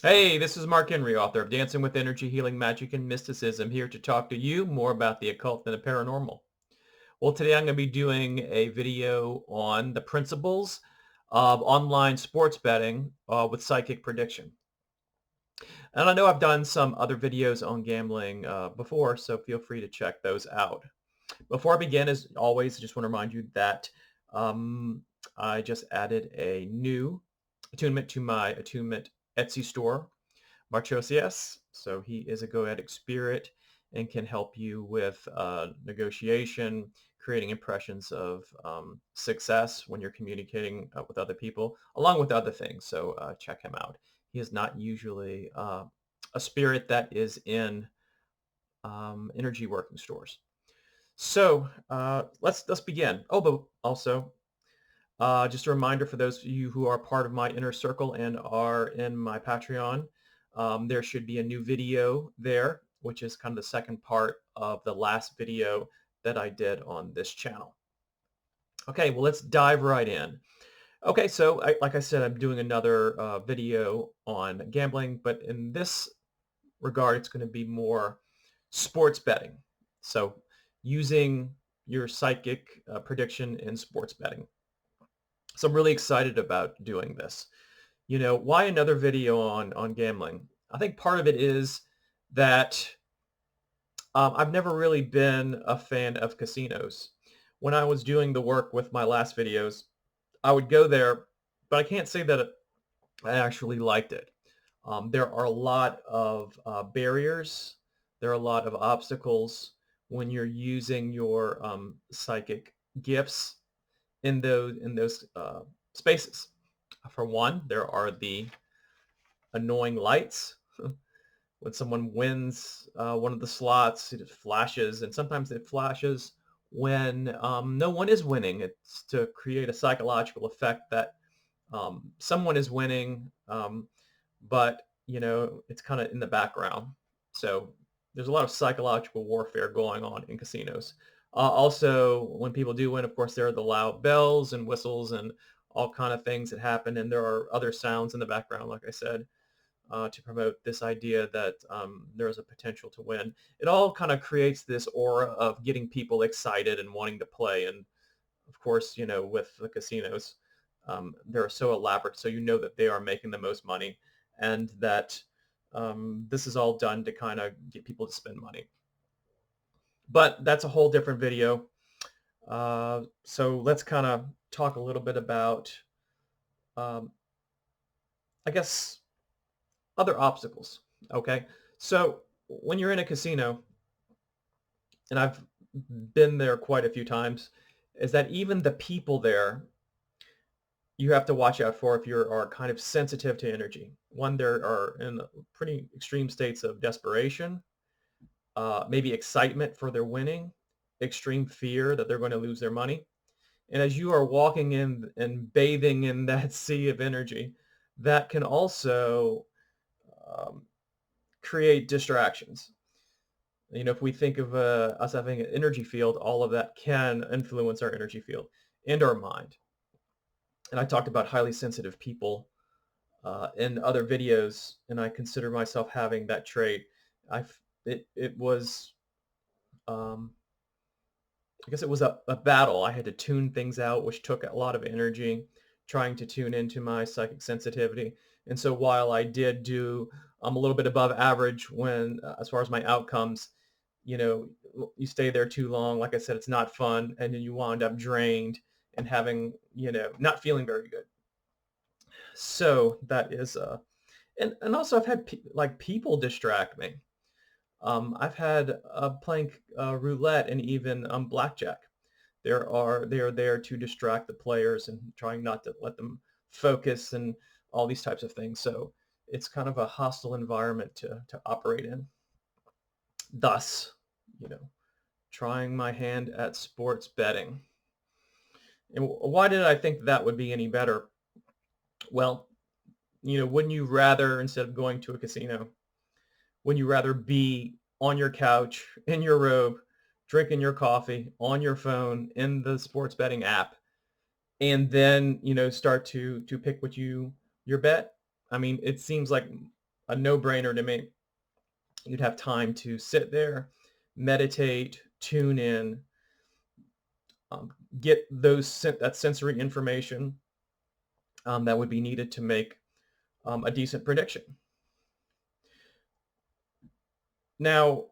Hey, this is Mark Henry, author of Dancing with Energy, Healing Magic, and Mysticism, here to talk to you more about the occult and the paranormal. Well, today I'm going to be doing a video on the principles of online sports betting with psychic prediction. And I know I've done some other videos on gambling before, so feel free to check those out. Before I begin, as always, I just want to remind you that um, I just added a new attunement to my attunement Etsy store, Marchosias. So he is a goetic spirit and can help you with negotiation, creating impressions of success when you're communicating with other people, along with other things. So check him out. He is not usually a spirit that is in energy working stores. So let's begin. Oh, but also just a reminder for those of you who are part of my inner circle and are in my Patreon, there should be a new video there, which is kind of the second part of the last video that I did on this channel. Okay, well, let's dive right in. Okay, so like I said, I'm doing another video on gambling, but in this regard, it's going to be more sports betting. So using your psychic prediction in sports betting. So I'm really excited about doing this. Why another video on gambling? I think part of it is that I've never really been a fan of casinos. When I was doing the work with my last videos, I would go there, but I can't say that I actually liked it. There are a lot of barriers. There are a lot of obstacles when you're using your psychic gifts in those spaces. For one, there are the annoying lights. When someone wins one of the slots, it flashes, and sometimes it flashes when no one is winning. It's to create a psychological effect that someone is winning, but it's kind of in the background. So there's a lot of psychological warfare going on in casinos. Also, when people do win, of course, there are the loud bells and whistles and all kind of things that happen, and there are other sounds in the background, like I said, to promote this idea that there is a potential to win. It all kind of creates this aura of getting people excited and wanting to play. And of course, with the casinos, they're so elaborate, so that they are making the most money, and that this is all done to kind of get people to spend money. But that's a whole different video. So let's kind of talk a little bit about, um, I guess, other obstacles. Okay, so when you're in a casino, and I've been there quite a few times, is that even the people there you have to watch out for if you are kind of sensitive to energy. One, there are in pretty extreme states of desperation, maybe excitement for their winning, extreme fear that they're going to lose their money. And as you are walking in and bathing in that sea of energy, that can also um, create distractions. If we think of us having an energy field, all of that can influence our energy field and our mind. And I talked about highly sensitive people in other videos, and I consider myself having that trait. It was I guess it was a battle. I had to tune things out, which took a lot of energy, trying to tune into my psychic sensitivity. And so while I did do a little bit above average when as far as my outcomes, you know, you stay there too long. Like I said, it's not fun, and then you wind up drained and having not feeling very good. So that is and also I've had like people distract me. I've had playing roulette and even blackjack. They are there to distract the players and trying not to let them focus and all these types of things. So it's kind of a hostile environment to operate in. Thus, you know, trying my hand at sports betting. And why did I think that would be any better? Well, wouldn't you rather, instead of going to a casino, wouldn't you rather be on your couch in your robe, drinking your coffee on your phone in the sports betting app, and then start to pick what your bet? I mean, it seems like a no-brainer to me. You'd have time to sit there, meditate, tune in, um, get that sensory information that would be needed to make a decent prediction. Now,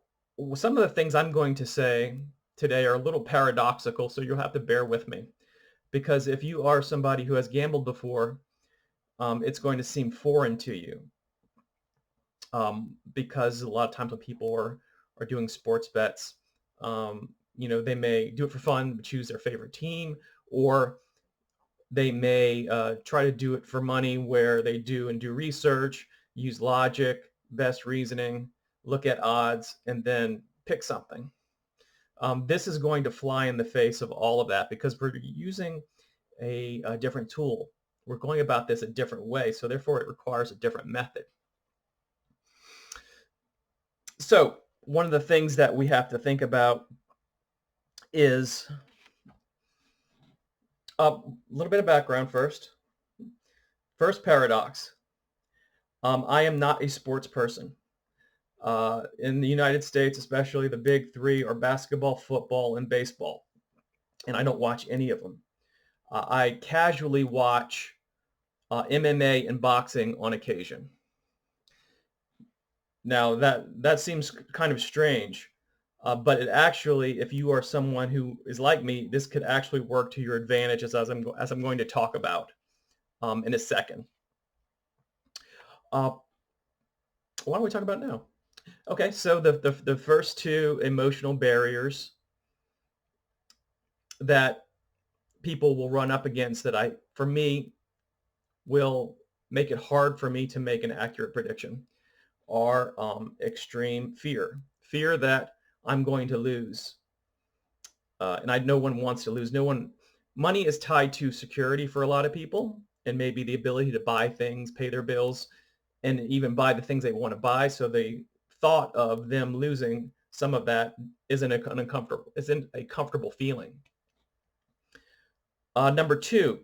some of the things I'm going to say today are a little paradoxical, so you'll have to bear with me. Because if you are somebody who has gambled before, it's going to seem foreign to you. Because a lot of times when people are doing sports bets, they may do it for fun, choose their favorite team, or they may try to do it for money where they do research, use logic, best reasoning, look at odds, and then pick something. This is going to fly in the face of all of that because we're using a different tool. We're going about this a different way, so therefore it requires a different method. So one of the things that we have to think about is a little bit of background first. First paradox. I am not a sports person. In the United States, especially the big three are basketball, football, and baseball. And I don't watch any of them. I casually watch MMA and boxing on occasion. Now that seems kind of strange, but it actually, if you are someone who is like me, this could actually work to your advantage as I'm going to talk about in a second. What are we talking about now? Okay, so the first two emotional barriers that people will run up against that for me, will make it hard for me to make an accurate prediction are extreme fear. Fear that I'm going to lose. And no one wants to lose. Money is tied to security for a lot of people and maybe the ability to buy things, pay their bills, and even buy the things they want to buy. So the thought of them losing some of that isn't a comfortable feeling. Number two,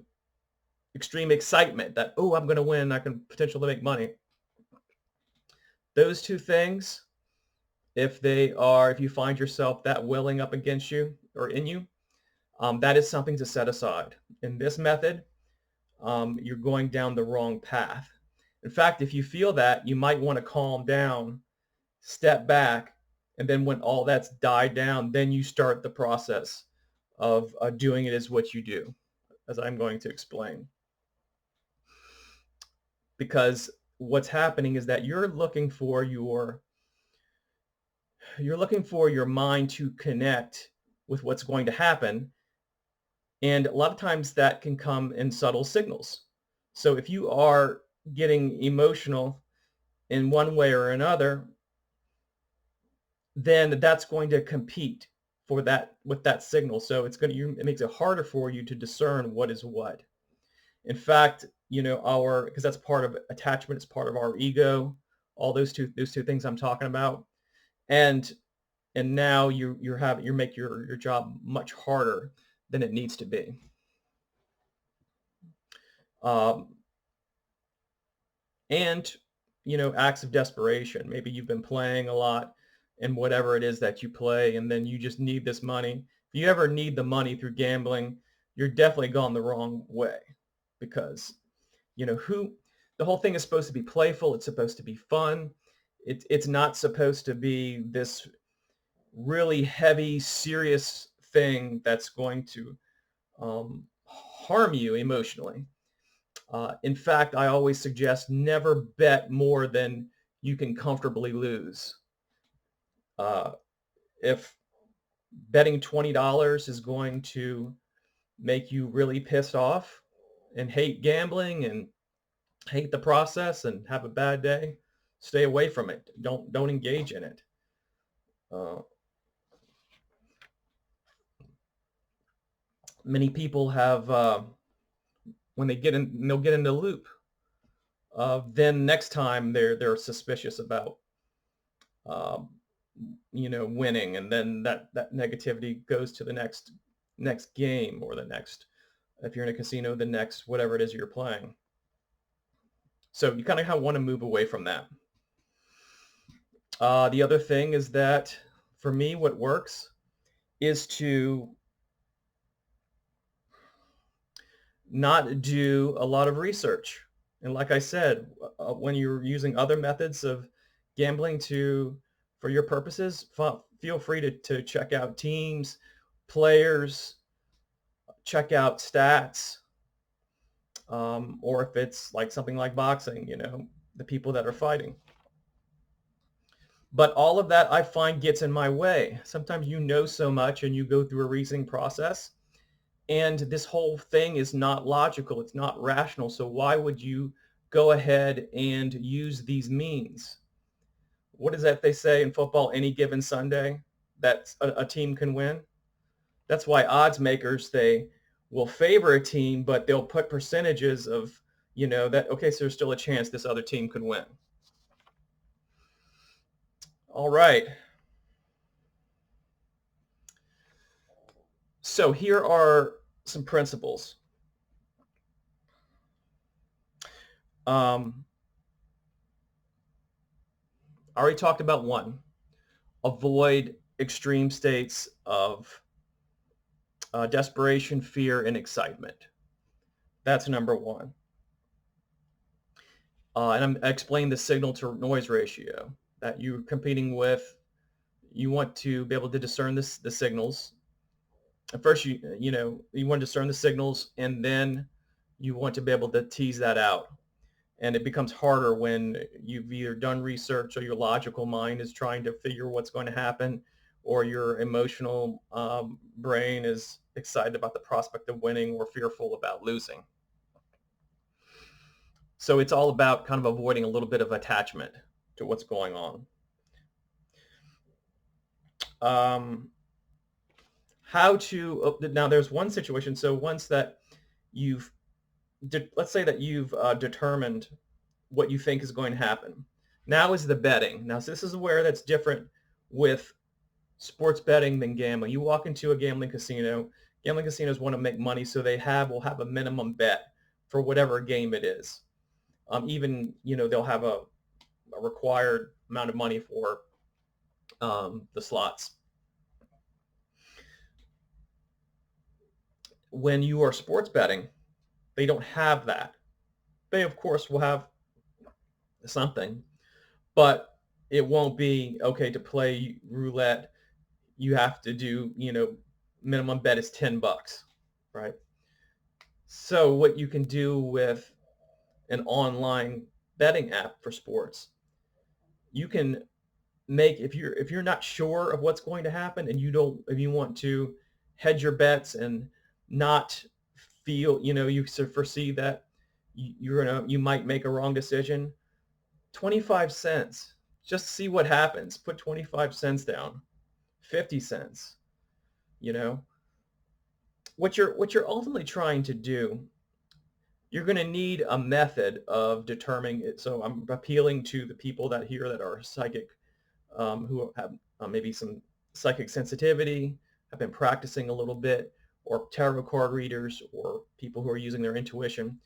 extreme excitement that, oh, I'm going to win. I can potentially make money. Those two things, if you find yourself that welling up against you or in you, that is something to set aside. In this method, you're going down the wrong path. In fact, if you feel that, you might want to calm down, step back, and then when all that's died down, then you start the process of doing it as what you do, as I'm going to explain. Because what's happening is that you're looking for your mind to connect with what's going to happen. And a lot of times that can come in subtle signals. So if you are getting emotional in one way or another, then that's going to compete with that signal. So it makes it harder for you to discern what is what. In fact, because that's part of attachment, it's part of our ego, all those two things I'm talking about. And now you make your job much harder than it needs to be. And acts of desperation. Maybe you've been playing a lot in whatever it is that you play, and then you just need this money. If you ever need the money through gambling, you're definitely gone the wrong way, because the whole thing is supposed to be playful. It's supposed to be fun. It's not supposed to be this really heavy, serious thing that's going to harm you emotionally. In fact, I always suggest never bet more than you can comfortably lose. If betting $20 is going to make you really pissed off and hate gambling and hate the process and have a bad day, stay away from it. Don't engage in it. Many people have when they'll get in the loop. Then next time they're suspicious about winning, and then that negativity goes to the next game, or the next, if you're in a casino, the next whatever it is you're playing. So you kind of want to move away from that. The other thing is that for me, what works is to not do a lot of research. And like I said, when you're using other methods of gambling for your purposes, feel free to check out teams, players, check out stats, or if it's like something like boxing, the people that are fighting. But all of that I find gets in my way. Sometimes you know so much and you go through a reasoning process, and this whole thing is not logical. It's not rational. So why would you go ahead and use these means? What is that they say in football? Any given Sunday that a team can win. That's why odds makers, they will favor a team, but they'll put percentages of, that, okay, so there's still a chance this other team could win. All right. So here are some principles. I already talked about one. Avoid extreme states of desperation, fear, and excitement. That's number one. And I'm explaining the signal to noise ratio that you're competing with. You want to be able to discern the signals. At first, you want to discern the signals, and then you want to be able to tease that out. And it becomes harder when you've either done research or your logical mind is trying to figure what's going to happen, or your emotional brain is excited about the prospect of winning or fearful about losing. So it's all about kind of avoiding a little bit of attachment to what's going on. Now there's one situation. So once that let's say that you've determined what you think is going to happen. Now is the betting. Now, so this is where that's different with sports betting than gambling. You walk into a gambling casino. Gambling casinos want to make money, so will have a minimum bet for whatever game it is. Even, they'll have a required amount of money for the slots. When you are sports betting, they don't have that. They, of course, will have something, but it won't be, okay, to play roulette, you have to do, minimum bet is $10, right? So what you can do with an online betting app for sports, you can make, if you're not sure of what's going to happen, and if you want to hedge your bets and not feel, you foresee that you might make a wrong decision, 25 cents, just see what happens. Put 25 cents down, 50 cents. What you're ultimately trying to do, you're going to need a method of determining it. So I'm appealing to the people that are psychic, who have maybe some psychic sensitivity, have been practicing a little bit, or tarot card readers, or people who are using their intuition,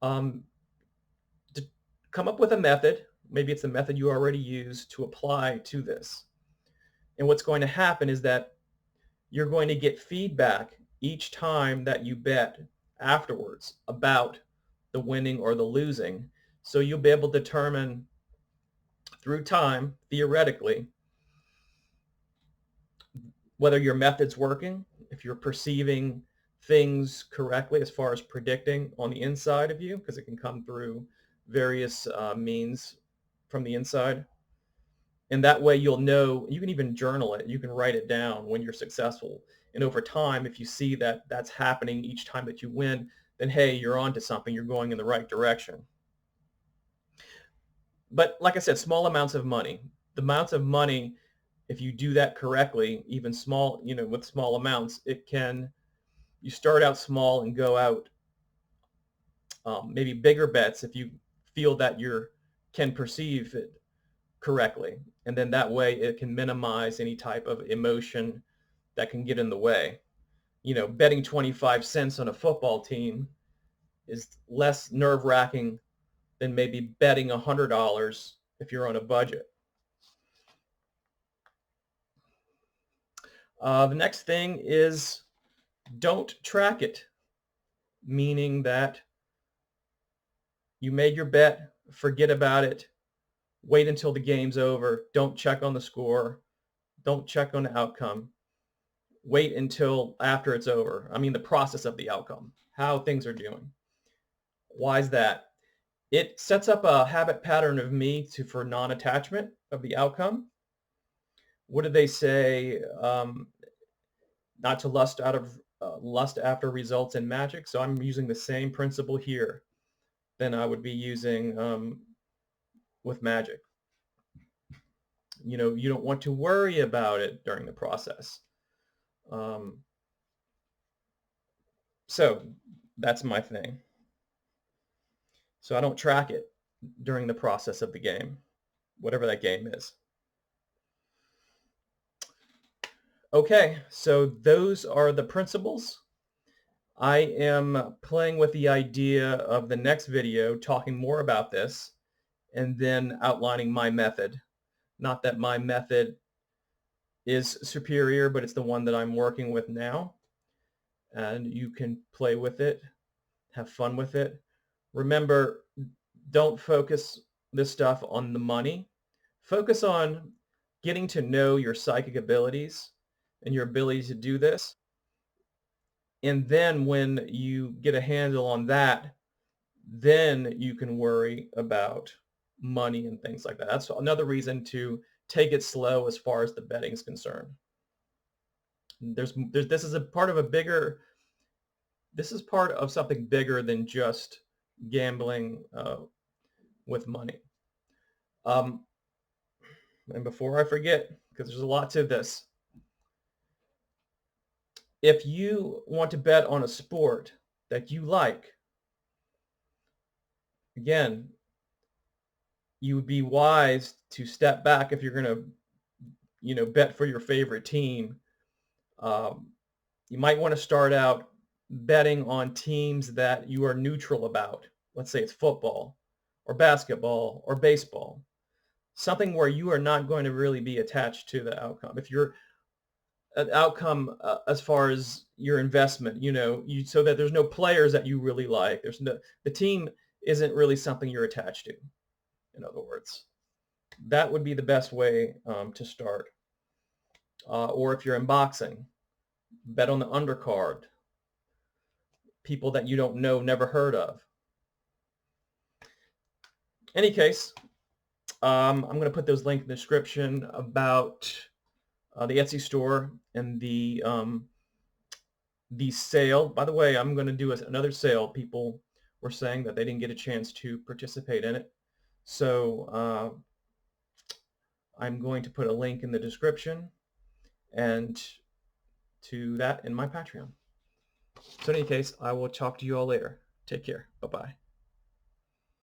to come up with a method. Maybe it's a method you already use to apply to this. And what's going to happen is that you're going to get feedback each time that you bet afterwards about the winning or the losing. So you'll be able to determine through time, theoretically, whether your method's working, if you're perceiving things correctly as far as predicting on the inside of you, because it can come through various means from the inside. And that way you'll know, you can even journal it. You can write it down when you're successful. And over time, if you see that that's happening each time that you win, then hey, you're onto something. You're going in the right direction. But like I said, small amounts of money. The amounts of money, if you do that correctly, even small, with small amounts, you start out small and go out, maybe bigger bets if you feel that you can perceive it correctly. And then that way it can minimize any type of emotion that can get in the way. Betting 25 cents on a football team is less nerve-wracking than maybe betting $100 if you're on a budget. The next thing is don't track it, meaning that you made your bet, forget about it, wait until the game's over, don't check on the score, don't check on the outcome, wait until after it's over. I mean, the process of the outcome, how things are doing. Why is that? It sets up a habit pattern of me for non-attachment of the outcome. What did they say? Not to lust after results in magic. So I'm using the same principle here than I would be using with magic. You know, you don't want to worry about it during the process. So that's my thing. So I don't track it during the process of the game, whatever that game is. Okay, so those are the principles. I am playing with the idea of the next video talking more about this and then outlining my method. Not that my method is superior, but it's the one that I'm working with now. And you can play with it, have fun with it. Remember, don't focus this stuff on the money. Focus on getting to know your psychic abilities and your ability to do this. And then when you get a handle on that, then you can worry about money and things like that. That's another reason to take it slow as far as the betting is concerned. This is a part of a bigger, this is part of something bigger than just gambling with money. And before I forget, because there's a lot to this, if you want to bet on a sport that you like, again, you would be wise to step back if you're going to, you know, bet for your favorite team. You might want to start out betting on teams that you are neutral about. Let's say it's football or basketball or baseball. Something where you are not going to really be attached to the outcome. If you're an outcome as far as your investment, you know, so that there's no players that you really like. The team isn't really something you're attached to. In other words, that would be the best way to start. Or if you're in boxing, bet on the undercard, people that you don't know, never heard of. Any case, I'm going to put those links in the description about the Etsy store and the sale. By the way, I'm going to do another sale. People were saying that they didn't get a chance to participate in it. So I'm going to put a link in the description and to that in my Patreon. So in any case, I will talk to you all later. Take care. Bye-bye.